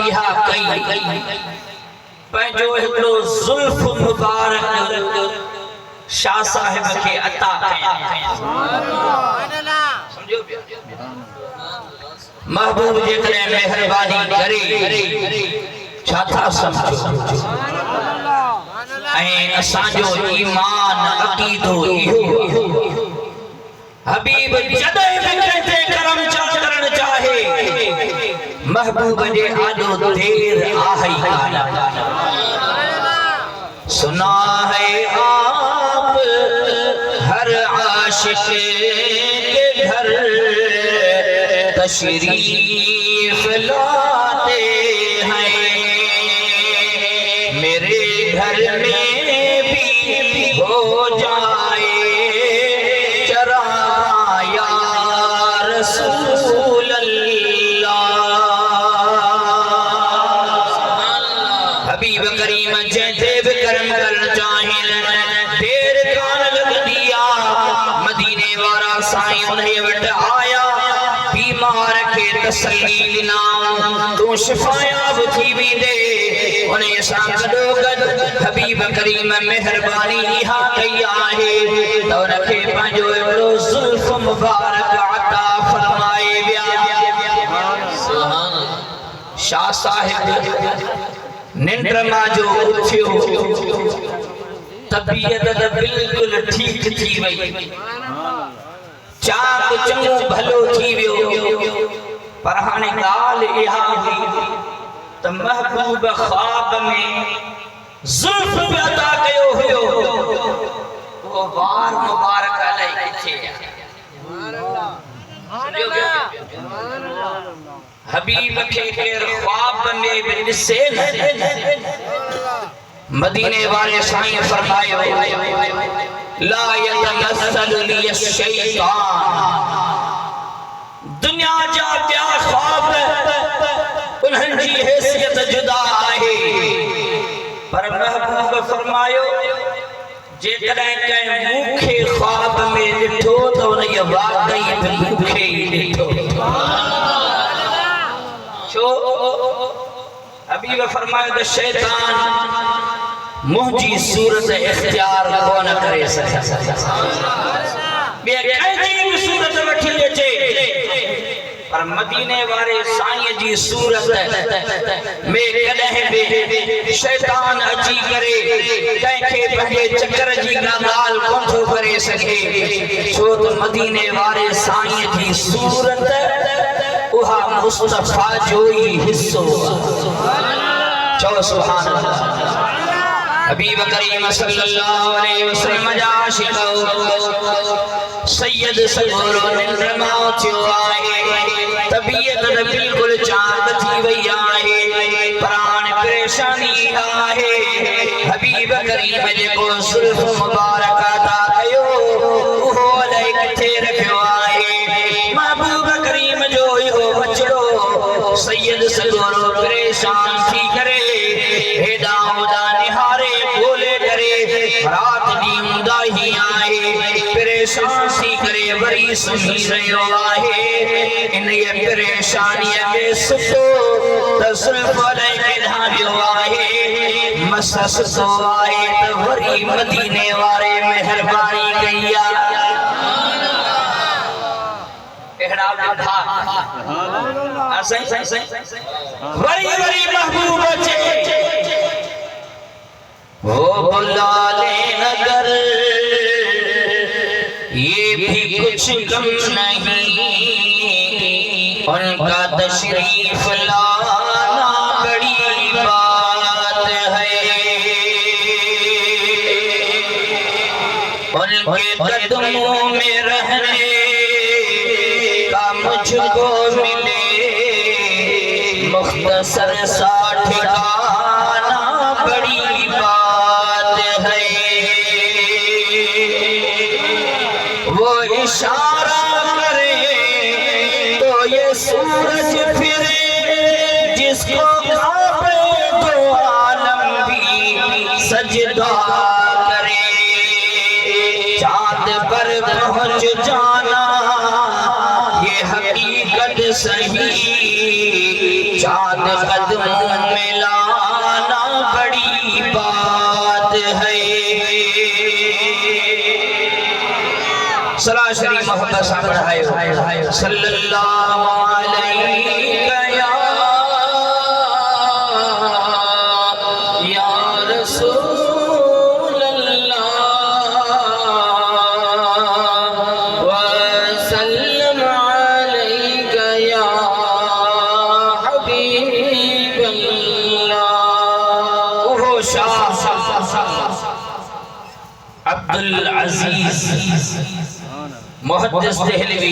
इहा कई पंहिंजो हिकिड़ो ज़ुल्फ मुबारक शाह साहिब खे अता कया। समझो महबूब जेकॾहिं महिरबानी करे छा था सम्झो ऐं असांजो ईमान अक़ीदो इहो हबीब जॾहिं बि कंहिं ते करम करण चाहे महबूब जे आॾो देर आहे ई कान। सुना है आप हर आशिक के घर तशरीफ लाते हैं, मेरे घर में भी हो जाए चरागा या रसूल अल्लाह। हबीब करीम जैसे भी करम करना चाहें देर कान लगदी आ। मदीने वारा साईं उन्हें वट आया बीमार के तसल्ली ॾिना तूं शिफ़ायाब थी वेंदे। उन्हें सां गॾोगॾु हबीब करीम महिरबानी इहा कई आहे त उनखे पंहिंजो हिकिड़ो ज़ुल्फ मुबारक अता फरमाए विया। शाह साहिब निंड मां जो उथियो तबीयत त बिल्कुलु ठीक थी वई, चाक चङो भलो थी वियो, पर हाणे ॻाल्हि इहा हुई त महबूब ख्वाब में ज़ुल्फ बि अदा कयो हुयो, उहो वार मुबारक अलाए किथे हबीब खे केरु ख्वाब में बि ॾिसे न। मदीने वाले साईं फरमायो ला यतमस्सलु लिय शैतान, दुनिया जा ॿिया ख्वाब उन्हनि जी हैसियत जुदा आहे, पर महबूब फरमायो जेकॾहिं कंहिं मूंखे ख्वाब में ॾिठो त उन वाकई बि मूंखे ई ॾिठो। छो हबीब फरमायो त शैतान मुंहिंजी सूरत इख्तियार कोन करे सघे, ॿिए कंहिंजी बि सूरत वठी अचे, पर मदीने वारे साईं जी सूरत में कॾहिं बि शैतान अची करे कंहिंखे पंहिंजे चकर जी ॻाल्हि कोन थो करे सघे, छो त मदीने वारे साईं जी सूरत उहा मुस्तफा जो ई हिस्सो। चओ सुभान अल्लाह। हबीब करीम सल्लल्लाहु अलैहि वसल्लम जा आशिक़ सैयद सगोरो निंड मां उथियो आहे, तबीयत बिल्कुलु चाक थी वई आहे, प्राण परेशानी आहे। हबीब करीम जेको ज़ुल्फ मुबारक अता कयो उहो अलाए किथे रखियो आहे। महबूब करीम जो इहो बचड़ो सैयद सगोरो परेशान थी करे हेॾां होॾां निहारे ॻोल्हे करे रात ॾींहुं उदाही आहे, परेशान थी करे वरी सुम्ही रहियो आहे। इन परेशानीअ में सुतो त ज़ुल्फ अलाए केॾां वियो आहे, मस सुतो आहे त वरी मदीने वारे महिरबानी कई आहे। वरी महबूब अचे वो बुला लेन अगर ये भी कुछ कम नहीं, उनका तशरीफ लाना बड़ी बात है, उनके कदमों में रहने का मुझको मिले मुख्तसर सा ठिकाना बड़ी बात है। वो इशारा करे तो ये सूरज फिरे, जिसको काबे दो आलम भी सजदा करे, चांद पर पहुंच जाना ये हकीकत सही, चांद قدموں میں لانا بڑی بات ہے صلاة شریف محمد صاحب رہائے صلی اللہ علیہ یا رسول اللہ وسلم علیک یا حبیب اللہ وہ شاہ عبدالعزیز محدث دہلوی